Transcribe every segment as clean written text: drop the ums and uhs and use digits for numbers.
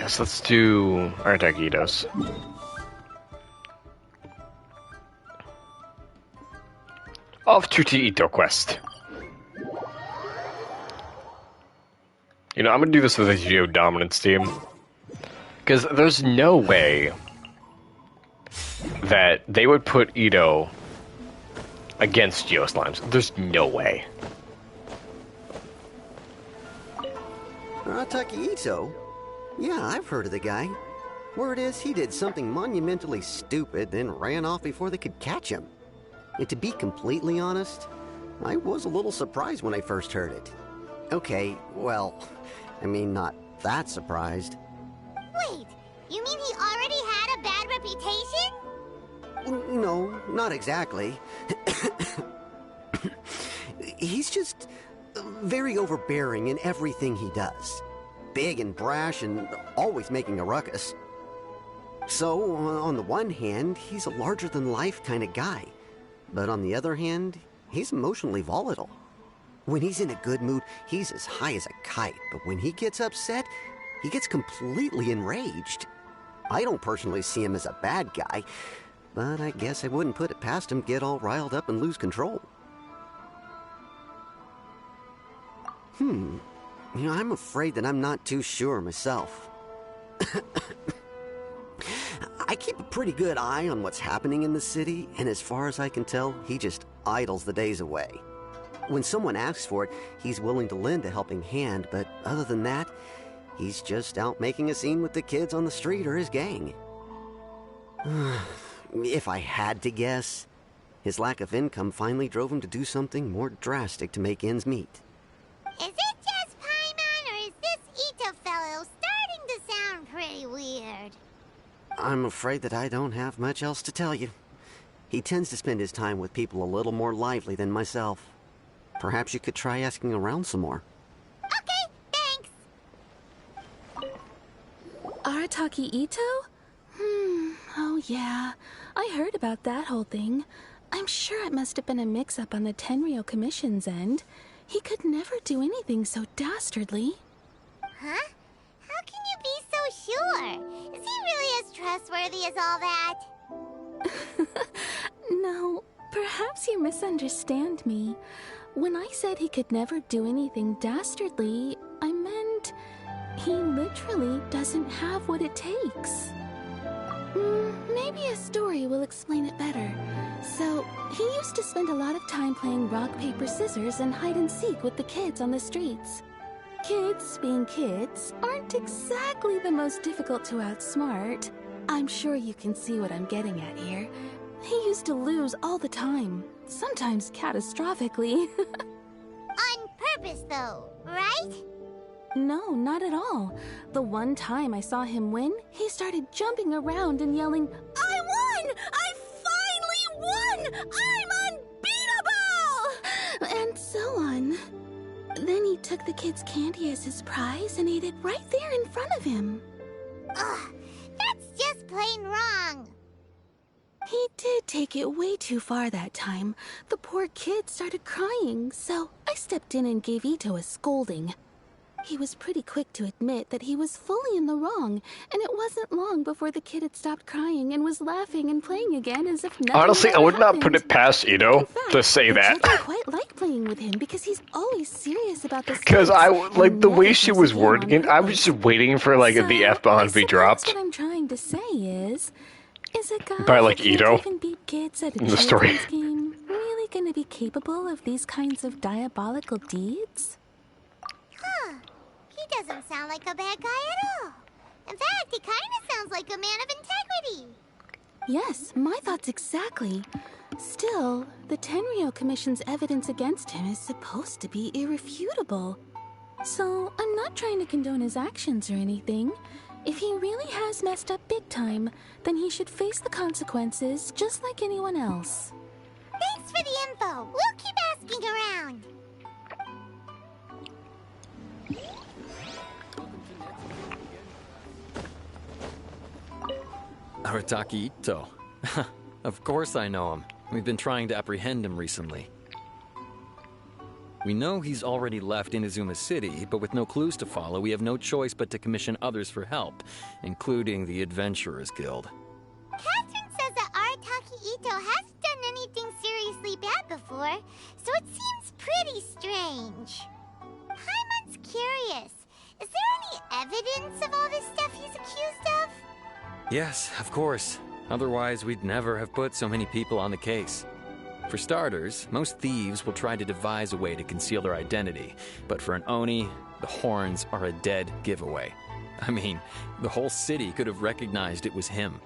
Yes, let's do Arataki Itto's. Off to the Itto quest. You know, I'm gonna do this with a Geo Dominance team. Because there's no way that they would put Itto against Geoslimes. There's no way. Arataki Itto? Yeah, I've heard of the guy. Word is he did something monumentally stupid, then ran off before they could catch him. And to be completely honest, I was a little surprised when I first heard it. Okay, well, I mean, not that surprised. Wait, you mean he already had a bad reputation? No, not exactly. He's just very overbearing in everything he does. Big and brash and always making a ruckus. So, on the one hand, he's a larger-than-life kind of guy. But on the other hand, he's emotionally volatile. When he's in a good mood, he's as high as a kite. But when he gets upset, he gets completely enraged. I don't personally see him as a bad guy, but I guess I wouldn't put it past him to get all riled up and lose control. You know, I'm afraid that I'm not too sure myself. I keep a pretty good eye on what's happening in the city, and as far as I can tell, he just idles the days away. When someone asks for it, he's willing to lend a helping hand, but other than that, he's just out making a scene with the kids on the street or his gang. If I had to guess, his lack of income finally drove him to do something more drastic to make ends meet. Is it just Paimon, or is this Itto fellow starting to sound pretty weird? I'm afraid that I don't have much else to tell you. He tends to spend his time with people a little more lively than myself. Perhaps you could try asking around some more. Okay, thanks. Arataki Itto? Oh yeah. I heard about that whole thing. I'm sure it must have been a mix-up on the Tenryou Commission's end. He could never do anything so dastardly. Huh? How can you be so sure? Is he really as trustworthy as all that? No, perhaps you misunderstand me. When I said he could never do anything dastardly, I meant he literally doesn't have what it takes. Maybe a story will explain it better. So, he used to spend a lot of time playing rock, paper, scissors and hide and seek with the kids on the streets. Kids, being kids, aren't exactly the most difficult to outsmart. I'm sure you can see what I'm getting at here. He used to lose all the time, sometimes catastrophically. On purpose, though, right? No, not at all. The one time I saw him win, he started jumping around and yelling, "I won! I finally won! I'm unbeatable!" And so on. Then he took the kid's candy as his prize and ate it right there in front of him. Ugh, that's just plain wrong. He did take it way too far that time. The poor kid started crying, so I stepped in and gave Itto a scolding. He was pretty quick to admit that he was fully in the wrong, and it wasn't long before the kid had stopped crying and was laughing and playing again as if nothing Honestly, I ever would not happened. put it past Itto to say The that. children quite like playing with him because he's always serious about the Because stakes I, and like, the way never she gives was in on wording it, I was purpose. just waiting for, like, the F-bomb to be dropped. What I'm trying to say is a guy By, like, who can't Itto even beat kids at a in the story. children's game really gonna be capable of these kinds of diabolical deeds? Huh. He doesn't sound like a bad guy at all. In fact, he kind of sounds like a man of integrity. Yes, my thoughts exactly. Still, the Tenryou Commission's evidence against him is supposed to be irrefutable. So, I'm not trying to condone his actions or anything. If he really has messed up big time, then he should face the consequences just like anyone else. Thanks for the info. We'll keep asking around. Arataki Itto. Of course I know him. We've been trying to apprehend him recently. We know he's already left Inazuma City, but with no clues to follow, we have no choice but to commission others for help, including the Adventurers Guild. Catherine says that Arataki Itto hasn't done anything seriously bad before, so it seems pretty strange. Paimon's curious. Is there any evidence of all this stuff he's accused of? Yes, of course. Otherwise, we'd never have put so many people on the case. For starters, most thieves will try to devise a way to conceal their identity, but for an Oni, the horns are a dead giveaway. I mean, the whole city could have recognized it was him.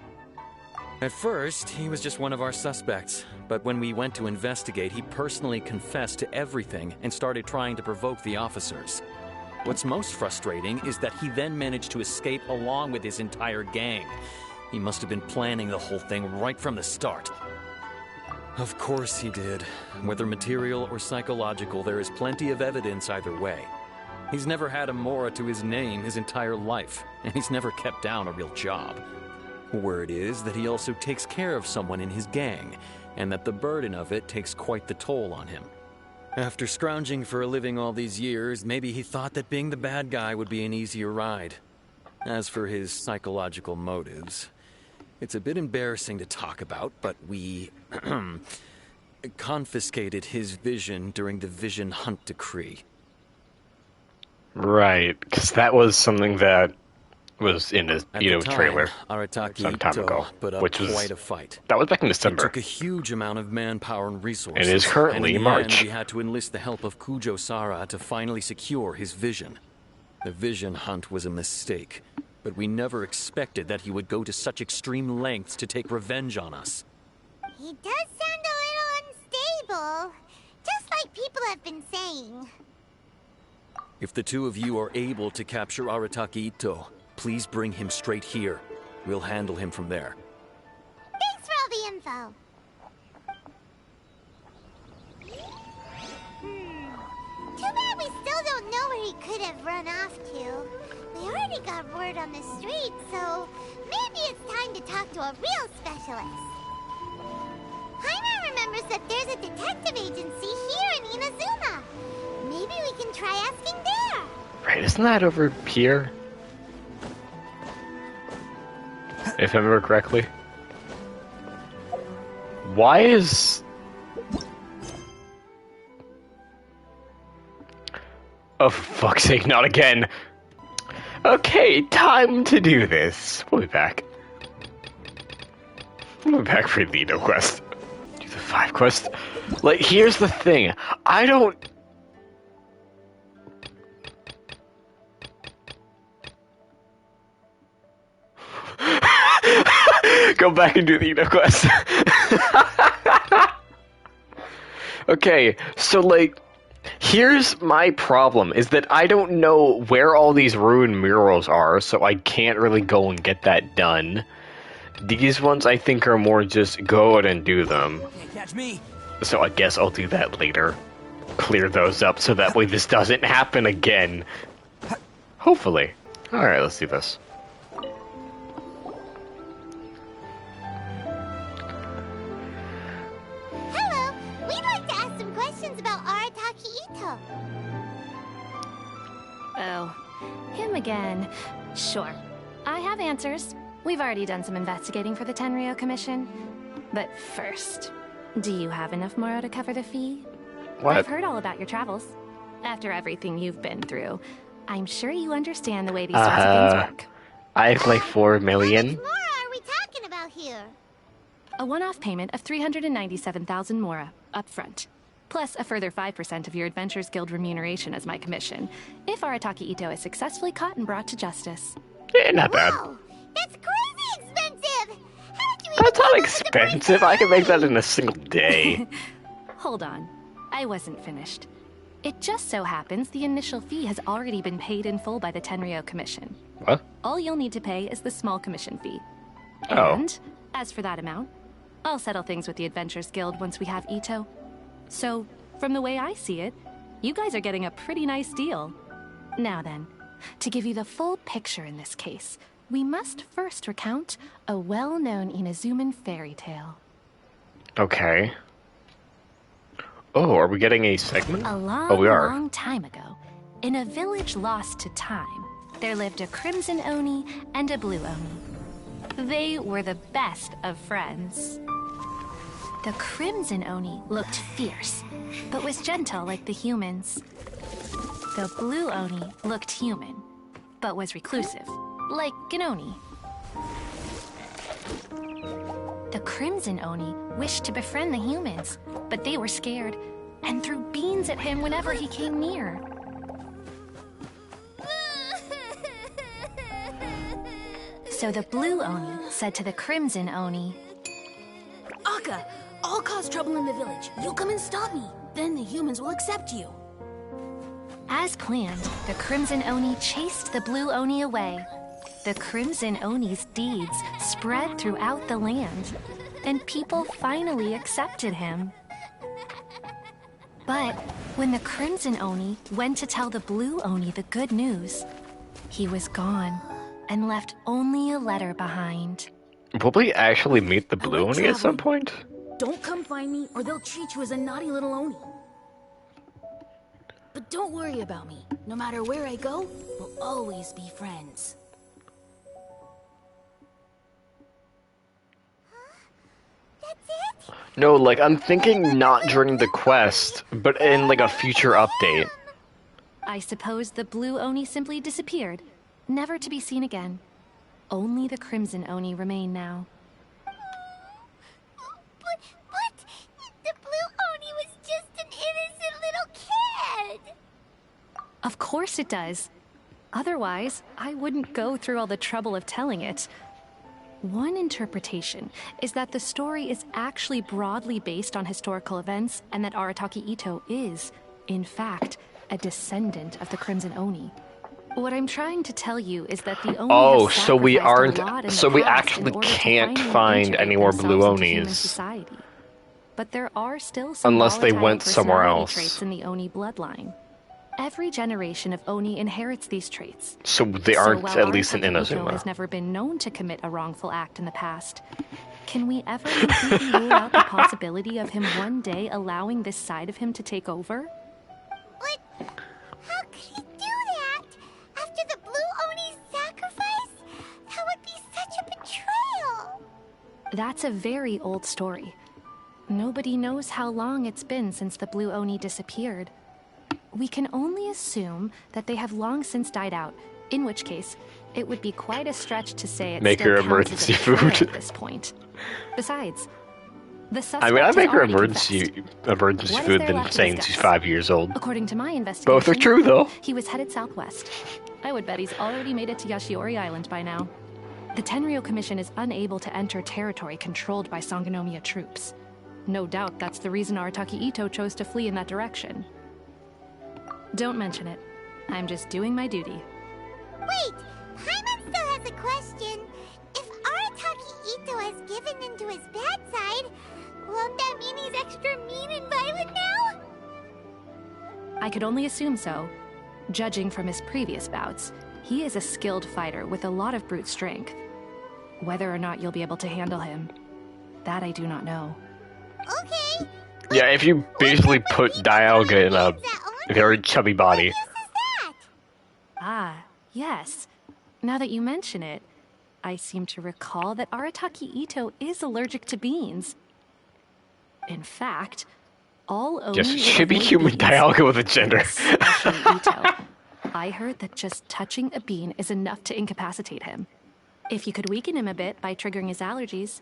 At first, he was just one of our suspects, but when we went to investigate, he personally confessed to everything and started trying to provoke the officers. What's most frustrating is that he then managed to escape along with his entire gang. He must have been planning the whole thing right from the start. Of course he did. Whether material or psychological, there is plenty of evidence either way. He's never had a Mora to his name his entire life, and he's never kept down a real job. Word is that he also takes care of someone in his gang, and that the burden of it takes quite the toll on him. After scrounging for a living all these years, maybe he thought that being the bad guy would be an easier ride. As for his psychological motives, it's a bit embarrassing to talk about, but we confiscated his vision during the Vision Hunt Decree. Right, because that was something that was in his trailer Arataki some time Itto ago, put up which was quite a fight. That was back in It December. took a huge amount of manpower and resources. It is currently and in the March. end, we had to enlist the help of Kujo Sara to finally secure his vision. The Vision Hunt was a mistake, but we never expected that he would go to such extreme lengths to take revenge on us. He does sound a little unstable, just like people have been saying. If the two of you are able to capture Arataki Itto, please bring him straight here. We'll handle him from there. Thanks for all the info. Too bad we still don't know where he could have run off to. We already got word on the street, so maybe it's time to talk to a real specialist. Paimon remembers that there's a detective agency here in Inazuma. Maybe we can try asking there. Right, isn't that over here? If I remember correctly. Why is... Oh, for fuck's sake, not again. Okay, time to do this. We'll be back. We'll be back for the Itto quest. Do the 5 quest. Like, here's the thing. I don't... Go back and do the Itto quest. Okay, so like, here's my problem, is that I don't know where all these ruined murals are, so I can't really go and get that done. These ones I think are more just go out and do them. Can't catch me. So I guess I'll do that later. Clear those up so that way this doesn't happen again. Hopefully. Alright, let's do this. Hello, we'd like to ask some questions about Arataki Itto. Oh, him again. Sure. I have answers. We've already done some investigating for the Tenryou Commission. But first, do you have enough Moro to cover the fee? What? I've heard all about your travels. After everything you've been through, I'm sure you understand the way these sorts of things work. I have like 4 million. How much more are we talking about here? A one-off payment of 397,000 Mora, up front. Plus a further 5% of your Adventurers Guild remuneration as my commission, if Arataki Itto is successfully caught and brought to justice. Yeah, not bad. Whoa, that's crazy expensive! How did you That's not even expensive. I can make that in a single day. Hold on. I wasn't finished. It just so happens the initial fee has already been paid in full by the Tenryou Commission. What? All you'll need to pay is the small commission fee. Oh. And, as for that amount, I'll settle things with the Adventurers Guild once we have Itto. So, from the way I see it, you guys are getting a pretty nice deal. Now then, to give you the full picture in this case, we must first recount a well-known Inazuman fairy tale. Okay. Oh, are we getting a segment? A long, Oh, we are. long time ago, in a village lost to time, there lived a crimson Oni and a blue Oni. They were the best of friends. The crimson Oni looked fierce, but was gentle like the humans. The blue Oni looked human, but was reclusive, like an Oni. The crimson Oni wished to befriend the humans, but they were scared and threw beans at him whenever he came near. So the blue Oni said to the crimson Oni, Akka, I'll cause trouble in the village. You come and stop me. Then the humans will accept you. as planned, the crimson Oni chased the blue Oni away. The crimson Oni's deeds spread throughout the land, and people finally accepted him. But when the crimson Oni went to tell the blue Oni the good news, he was gone and left only a letter behind. Will we actually meet the blue Oni at some traveling. point? Don't come find me, or they'll treat you as a naughty little Oni. But don't worry about me. No matter where I go, we'll always be friends. That's it? No, like, I'm thinking not during the quest, but in, like, a future update. I suppose the blue Oni simply disappeared, never to be seen again. Only the crimson Oni remain now. But the blue Oni was just an innocent little kid. Of course it does. Otherwise, I wouldn't go through all the trouble of telling it. One interpretation is that the story is actually broadly based on historical events and that Arataki Itto is, in fact, a descendant of the Crimson Oni. What I'm trying to tell you is that the Oni Oh, have so we sacrificed aren't- a lot in the so we past actually in order to can't finally find integrate any more blue themselves into human Onis. society. But there are still some Unless they volatile went somewhere personality else. traits in the Oni bloodline. Every generation of Oni inherits these traits. So they So aren't while at least in Arataki Itto Inazuma. has never been known to commit a wrongful act in the past, can we ever completely rule out the possibility of him one day allowing this side of him to take over? But how could he do that? After the blue Oni's sacrifice? That would be such a betrayal. That's a very old story. Nobody knows how long it's been since the blue Oni disappeared. We can only assume that they have long since died out, in which case, it would be quite a stretch to say it Make still her counts as a emergency betrayal food. at this point. Besides, the suspect I mean, I has make her already emergency confessed. emergency What is food there than left of saying his she's guts? 5 years old. According to my investigation, Both are true, though. he was headed southwest. I would bet he's already made it to Yashiori Island by now. The Tenryo Commission is unable to enter territory controlled by Sangonomiya troops. No doubt that's the reason Arataki Itto chose to flee in that direction. Don't mention it. I'm just doing my duty. Wait, Paimon still has a question. If Arataki Itto has given into his bad side, won't that mean he's extra mean and violent now? I could only assume so. Judging from his previous bouts, he is a skilled fighter with a lot of brute strength. Whether or not you'll be able to handle him, that I do not know. Okay. Yeah, if you basically put Dialga in a very chubby body. What use is that? Ah, yes. Now that you mention it, I seem to recall that Arataki Itto is allergic to beans. In fact, all Oni Yes, it would should be avoid human beans, Dialga with a gender. especially Itto. I heard that just touching a bean is enough to incapacitate him. If you could weaken him a bit by triggering his allergies,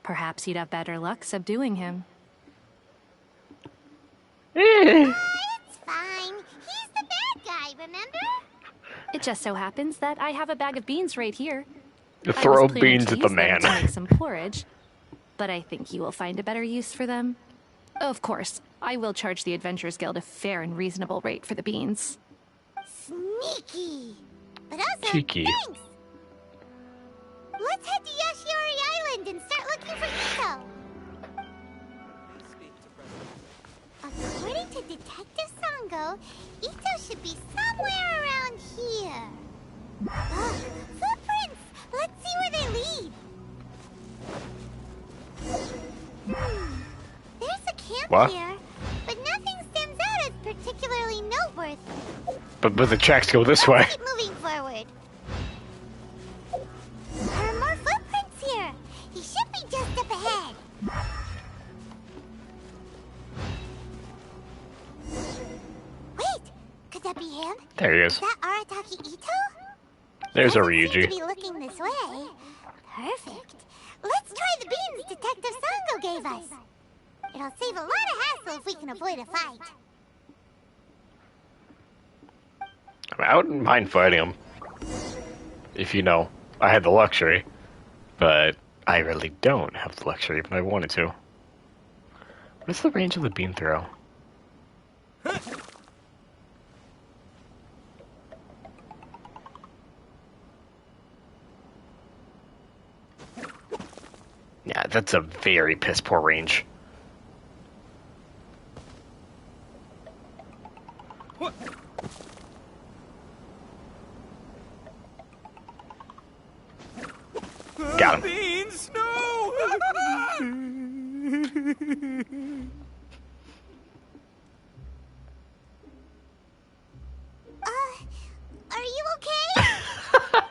perhaps you'd have better luck subduing him. It's fine. He's the bad guy, remember? It just so happens that I have a bag of beans right here. I Throw was planning beans to at the use them man. to make some porridge, but I think you will find a better use for them. Of course, I will charge the Adventurers Guild a fair and reasonable rate for the beans. Sneaky. But also, Cheeky. thanks. Let's head to Yashiori Island and start looking for Itto. According to Detective Sango, Itto should be somewhere around here. Footprints! Let's see where they lead. There's a camp What? here, but no But the tracks go this way. Keep moving forward. There are more footprints here. He should be just up ahead. Wait, could that be him? There he is. Is that Arataki Itto? There's a Doesn't seem to Ryuji. be looking this way. Perfect. Let's try the beans Detective Sango gave us. It'll save a lot of hassle if we can avoid a fight. I wouldn't mind fighting him. If you know, I had the luxury. But I really don't have the luxury if I wanted to. What's the range of the beam throw? Yeah, that's a very piss poor range. What? Got him. Beans, no! Are you okay?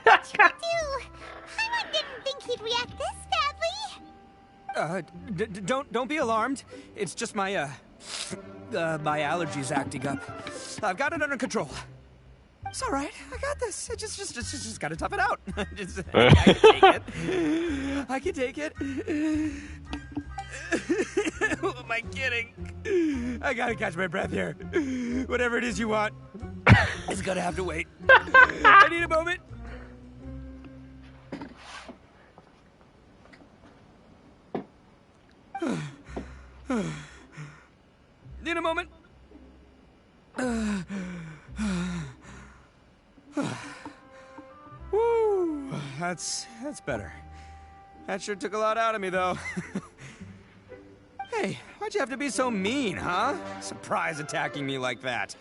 What'd you do? Paimon didn't think he'd react this badly. Don't be alarmed. It's just my my allergies acting up. I've got it under control. It's all right. I got this. I just gotta tough it out. I can take it. I can take it. Who am I kidding? I gotta catch my breath here. Whatever it is you want, it's gonna have to wait. I need a moment. Need a moment. Woo, that's better. That sure took a lot out of me, though. Hey, why'd you have to be so mean, huh? Surprise attacking me like that.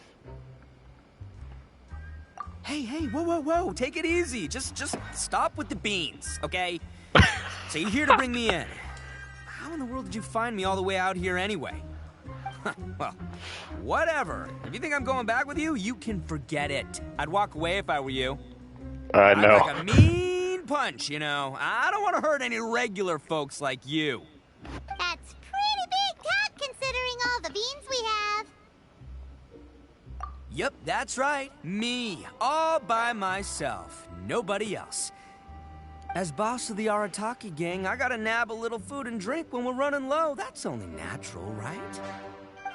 Hey, whoa, take it easy. Just stop with the beans, okay? So you're here to bring me in. How in the world did you find me all the way out here anyway? Well, whatever. If you think I'm going back with you, you can forget it. I'd walk away if I were you. No. I'd like a mean punch, you know. I don't want to hurt any regular folks like you. That's pretty big talk considering all the beans we have. Yep, that's right. Me, all by myself. Nobody else. As boss of the Arataki gang, I gotta nab a little food and drink when we're running low. That's only natural, right?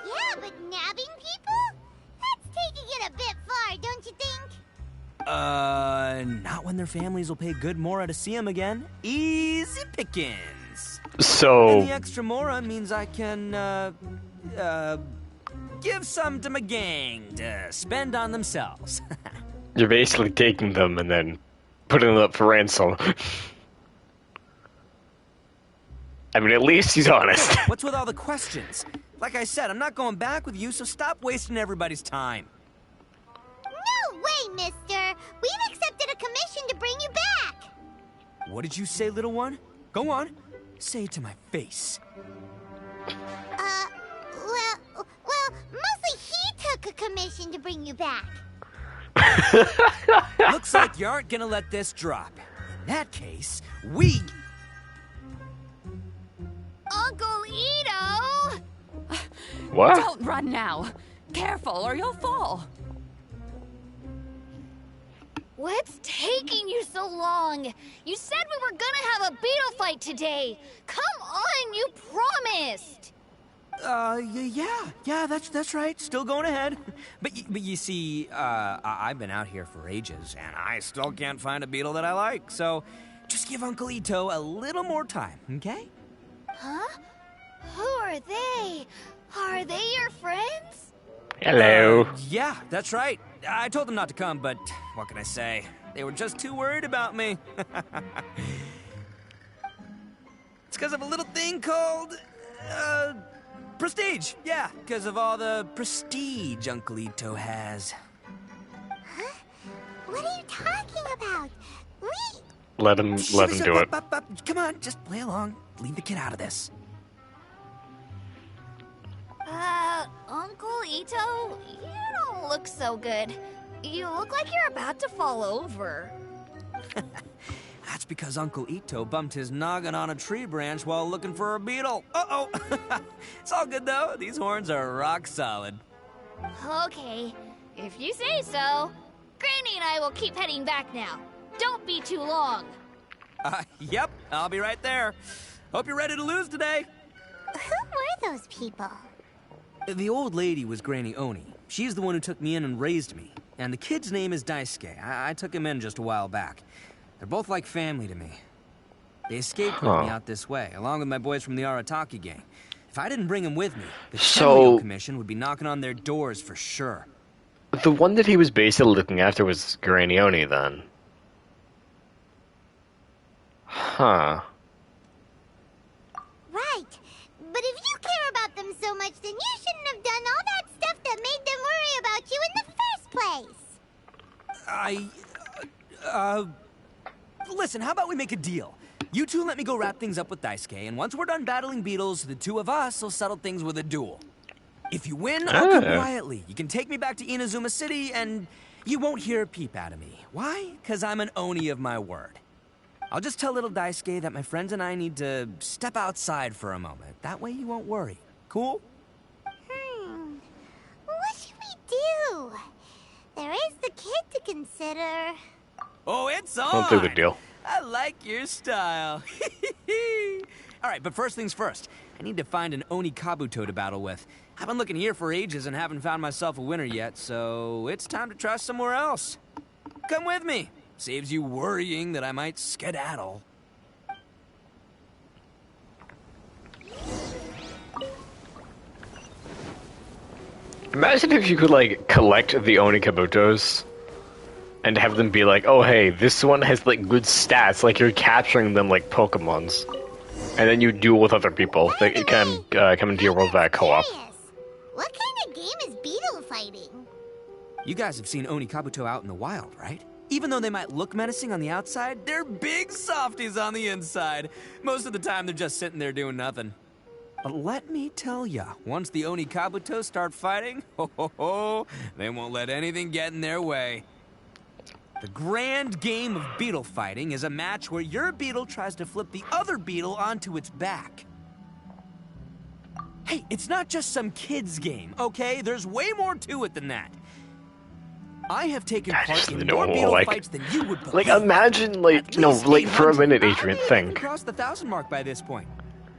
Yeah, but nabbing people? That's taking it a bit far, don't you think? Not when their families will pay good mora to see them again. Easy pickings. So, And the extra mora means I can, give some to my gang to spend on themselves. you're basically taking them and then putting them up for ransom. I mean, at least he's honest. What's with all the questions? Like I said, I'm not going back with you, so stop wasting everybody's time. No way, mister! We've accepted a commission to bring you back! What did you say, little one? Go on. Say it to my face. Well, mostly he took a commission to bring you back. Looks like you aren't gonna let this drop. In that case, we... Uncle Itto! What? Don't run now. Careful or you'll fall. What's taking you so long? You said we were gonna have a beetle fight today. Come on, you promised. Yeah, that's right. Still going ahead. But you see, I've been out here for ages, and I still can't find a beetle that I like. So, just give Uncle Itto a little more time, okay? Huh? Who are they? Are they your friends? Hello. Yeah, that's right. I told them not to come, but what can I say? They were just too worried about me. It's because of a little thing called, prestige. Yeah, because of all the prestige Uncle Itto has. Huh? What are you talking about? Let him do it. Come on, just play along. Leave the kid out of this. Uncle Itto, you don't look so good. You look like you're about to fall over. That's because Uncle Itto bumped his noggin on a tree branch while looking for a beetle. Uh-oh. It's all good, though. These horns are rock solid. Okay, if you say so. Granny and I will keep heading back now. Don't be too long. Yep, I'll be right there. Hope you're ready to lose today. Who were those people? The old lady was Granny Oni. She's the one who took me in and raised me. And the kid's name is Daisuke. I took him in just a while back. They're both like family to me. They escaped with me out this way, along with my boys from the Arataki gang. If I didn't bring them with me, the Tenryo Commission would be knocking on their doors for sure. The one that he was basically looking after was Granny Oni, then. Huh. Right. But if you care about them so much, then you shouldn't have done all that stuff that made them worry about you in the first place. Listen, how about we make a deal? You two let me go wrap things up with Daisuke, and once we're done battling beetles, the two of us will settle things with a duel. If you win, I'll come quietly. You can take me back to Inazuma City, and you won't hear a peep out of me. Why? Because I'm an Oni of my word. I'll just tell little Daisuke that my friends and I need to step outside for a moment. That way you won't worry. Cool? What should we do? There is the kid to consider. Oh, it's on! Don't do the deal. I like your style. Alright, but first things first. I need to find an Oni Kabuto to battle with. I've been looking here for ages and haven't found myself a winner yet, so it's time to try somewhere else. Come with me. Saves you worrying that I might skedaddle. Imagine if you could, like, collect the Oni Kabutos and have them be like, oh, hey, this one has, like, good stats, like you're capturing them like Pokemons. And then you duel with other people that can come into your world via co-op. What kind of game is beetle fighting? You guys have seen Oni Kabuto out in the wild, right? Even though they might look menacing on the outside, they're big softies on the inside. Most of the time, they're just sitting there doing nothing. But let me tell ya, once the Oni Kabuto start fighting, they won't let anything get in their way. The grand game of beetle fighting is a match where your beetle tries to flip the other beetle onto its back. Hey, it's not just some kid's game, okay? There's way more to it than that. I have taken part in more beetle fights than you would believe. Like, imagine, like, no, like, for a minute, Adrian, think. Crossed the 1,000 mark by this point.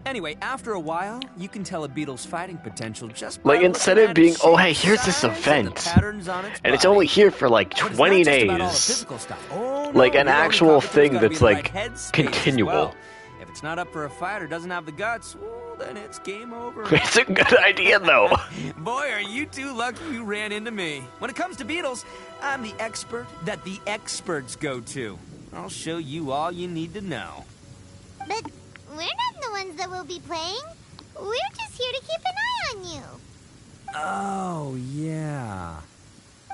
Anyway, after a while, you can tell a beetle's fighting potential just by like, instead of being, oh, hey, here's this event, and it's only here for, like, 20 days. Like, an actual thing that's, like, continual. Well, if it's not up for a fight or doesn't have the guts, well, then it's game over. It's a good idea, though. Boy, are you two lucky you ran into me. When it comes to beetles, I'm the expert that the experts go to. I'll show you all you need to know. But we're not the ones that will be playing. We're just here to keep an eye on you. Oh, yeah.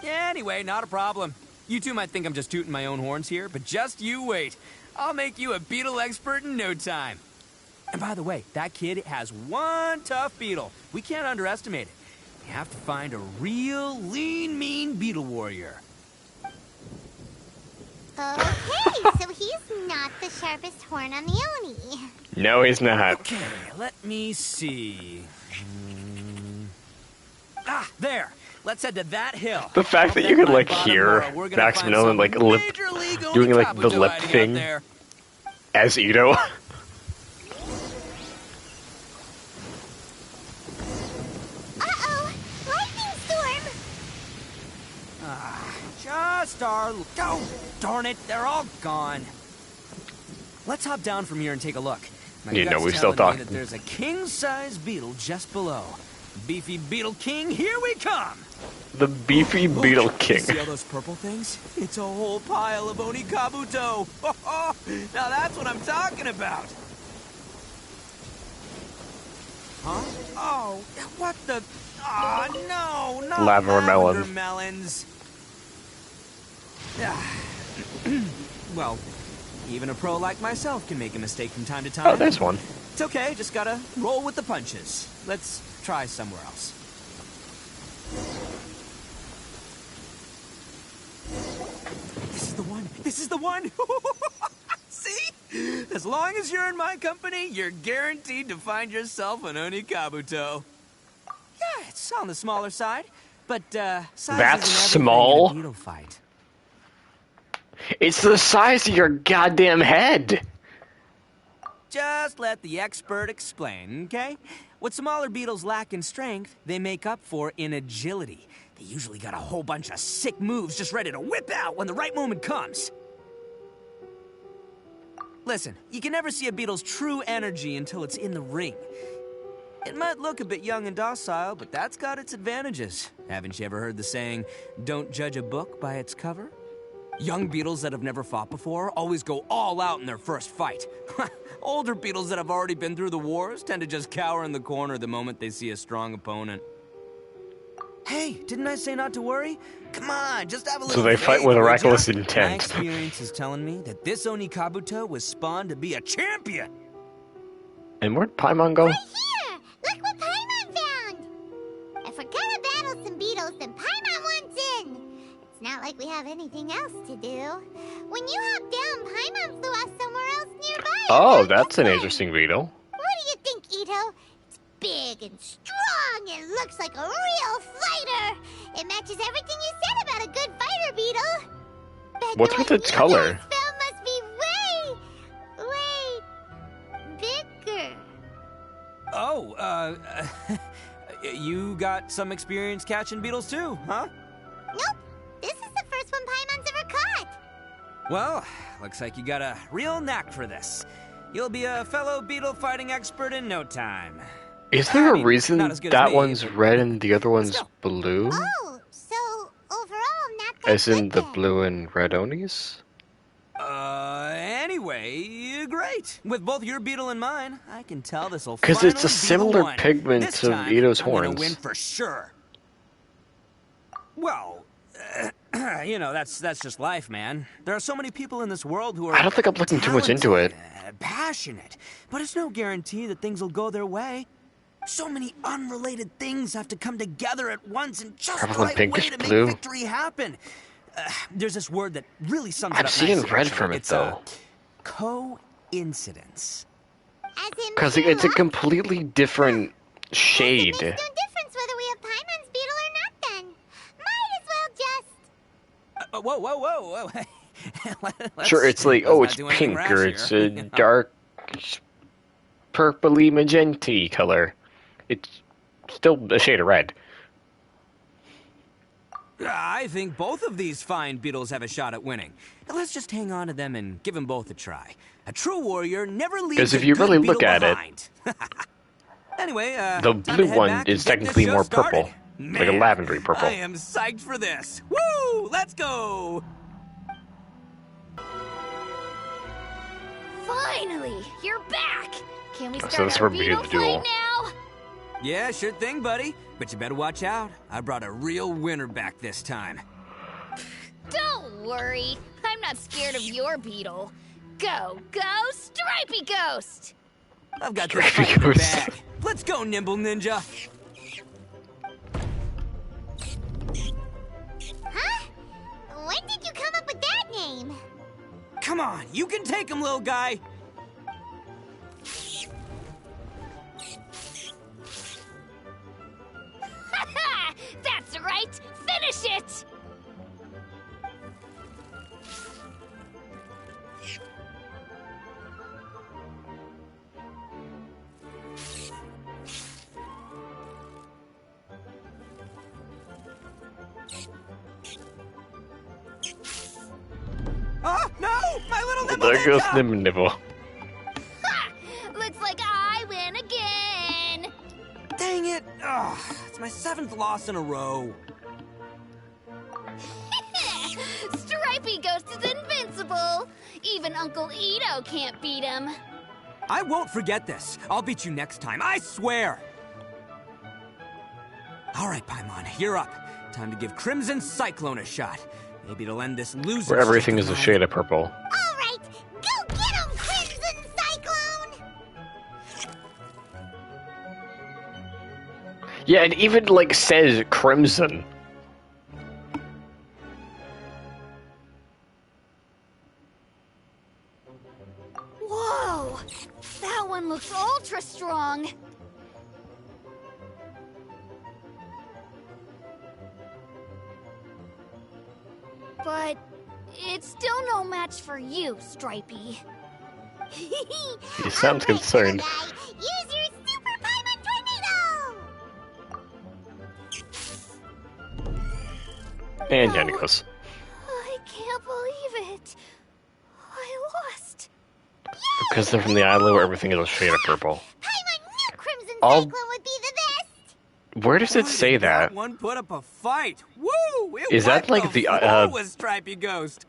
Yeah, anyway, not a problem. You two might think I'm just tooting my own horns here, but just you wait. I'll make you a beetle expert in no time. And by the way, that kid has one tough beetle. We can't underestimate it. You have to find a real lean, mean beetle warrior. Okay, so he's not the sharpest horn on the Oni. No, he's not. Okay, let me see. Ah, there. Let's head to that hill. The fact that you could, like, hear Max Mittleman, like, doing, like, the lip thing as Itto. Uh-oh! Lightning storm! Just our... Oh, darn it, they're all gone. Let's hop down from here and take a look. You know, we still talking. There's a king-size beetle just below. Beefy Beetle King, here we come! The Beefy Beetle King. See all those purple things? It's a whole pile of Oni Kabuto! Now that's what I'm talking about! Huh? Oh, what the... Oh, no, not Lavender melons. Well, even a pro like myself can make a mistake from time to time. Oh, there's one. It's okay, just gotta roll with the punches. Let's try somewhere else. This is the one. See? As long as you're in my company, you're guaranteed to find yourself an Oni Kabuto. Yeah, it's on the smaller side, but size That's isn't everything small? in a beetle fight. It's the size of your goddamn head. Just let the expert explain, okay? What smaller beetles lack in strength, they make up for in agility. They usually got a whole bunch of sick moves just ready to whip out when the right moment comes. Listen, you can never see a beetle's true energy until it's in the ring. It might look a bit young and docile, but that's got its advantages. Haven't you ever heard the saying, don't judge a book by its cover? Young beetles that have never fought before always go all out in their first fight. Older beetles that have already been through the wars tend to just cower in the corner the moment they see a strong opponent. Hey, didn't I say not to worry? Come on, just have a little So they fight faith, with a would ya? reckless My intent. experience is telling me that this Oni Kabuto was spawned to be a champion. And where'd Paimon go? Right here! Look what Paimon found! If we're gonna battle some beetles, then Paimon wants in! It's not like we have anything else to do. When you hopped down, Paimon flew off somewhere else nearby. Oh, that's an interesting beetle. What do you think, Itto? It's big and strong and looks like a real fighter! It matches everything you said about a good fighter beetle! Bet What's the with one its you color? guys found must be way bigger. Oh, you got some experience catching beetles too, huh? Nope. This is the first one Paimon's ever caught. Well, looks like you got a real knack for this. You'll be a fellow beetle fighting expert in no time. Is there I a mean, reason not as good as that me, one's but- red and the other one's go. blue? Oh, so overall not that As in good the then. blue and red Onis? Anyway, great. With both your beetle and mine, I can tell this'll 'Cause finally it's a be the similar one. pigment This to time, Itto's I'm gonna horns. win for sure. Well, you know, that's just life, man. There are so many people in this world who are I don't think I'm looking too much into it. talented, passionate, but it's no guarantee that things will go their way. So many unrelated things have to come together at once in just the Probably right way pinkish to blue. make victory happen. There's this word that really sums it I'm up seeing nicely, red actually. from it, It's, though. coincidence. As in Because pure it's a luck? completely different It shade. makes no difference whether we have Paimon's beetle or not then. Might as well just... Whoa. Let's- Sure, it's like, let's oh, not it's do anything pink, rash or here. it's a dark purpley magenta color. It's still a shade of red. I think both of these fine beetles have a shot at winning. Now, let's just hang on to them and give them both a try. A true warrior never leaves 'Cause if a you good really beetle look at it, behind. Anyway, The time to blue head one back is and get this technically show more started. purple. Like a Man, lavendery purple. I am psyched for this. Woo! Let's go! Finally, you're back. Can we So start that's our where we do beetle the duel. fight now? Yeah, sure thing, buddy. But you better watch out. I brought a real winner back this time. Don't worry, I'm not scared of your beetle. Go, Stripey Ghost! I've got this Stripey fight in the Ghost. bag. Let's go, Nimble Ninja. Huh? When did you come up with that name? Come on, you can take him, little guy. Ha! That's right! Finish it! Oh, no! My little Nimble There goes Ninja! Nim Nibble. Ha! Looks like I win again! Dang it! Ugh, it's my 7th loss in a row. Stripey Ghost is invincible! Even Uncle Itto can't beat him. I won't forget this. I'll beat you next time, I swear! All right, Paimon, you're up. Time to give Crimson Cyclone a shot. Maybe it'll end this loser. Where everything streak is a of mine. shade of purple. All right, go get him, Crimson Cyclone! Yeah, it even like says crimson. Whoa! That one looks ultra strong! But it's still no match for you, Stripey. He sounds concerned. Use your super Paimon tornado! And Jenny goes. I can't believe it. I lost. Because they're from the island where everything is a shade of purple. Paimon knew Crimson I'll- Cyclone would be the best! Where does it say that? One put up a fight. Woo! It Is that wiped like the, floor with Stripey Ghost?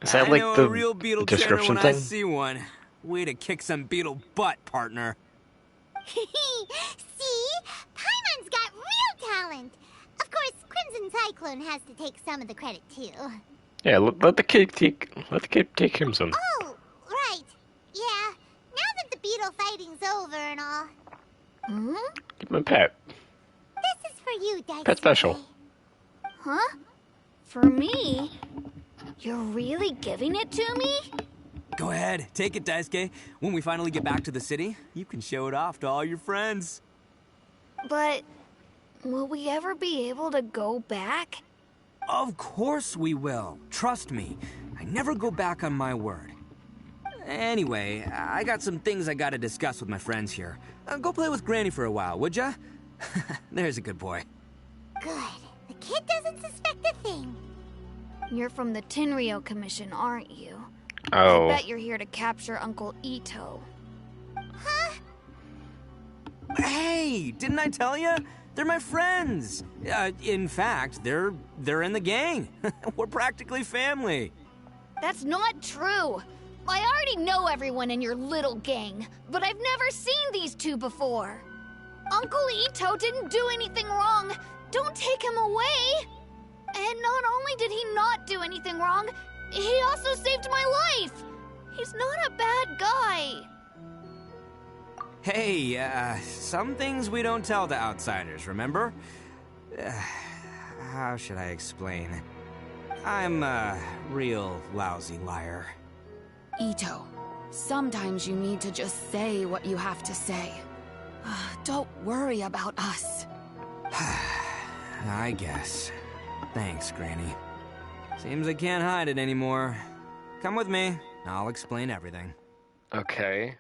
Is that I like know the a real beetle description trainer when thing? I see one. Way to kick some beetle butt, partner. See? Paimon's got real talent! Of course, Crimson Cyclone has to take some of the credit, too. Yeah, let the kid take Crimson. Oh, right. Yeah, now that the beetle fighting's over and all, Give him a pet. this is for you, Daisuke. Pet special. Huh? For me? You're really giving it to me? Go ahead, take it, Daisuke. When we finally get back to the city, you can show it off to all your friends. But will we ever be able to go back? Of course we will. Trust me. I never go back on my word. Anyway, I got some things I gotta discuss with my friends here. Go play with Granny for a while, would ya? There's a good boy. Good. The kid doesn't suspect a thing. You're from the Tenryo Commission, aren't you? Oh. I bet you're here to capture Uncle Itto. Huh? Hey, didn't I tell you? They're my friends. In fact, they're in the gang. We're practically family. That's not true. I already know everyone in your little gang, but I've never seen these two before. Uncle Itto didn't do anything wrong. Don't take him away. And not only did he not do anything wrong, he also saved my life. He's not a bad guy. Hey, some things we don't tell to outsiders, remember? How should I explain? I'm a real lousy liar. Itto, sometimes you need to just say what you have to say. Don't worry about us. I guess. Thanks, Granny. Seems I can't hide it anymore. Come with me. I'll explain everything. Okay.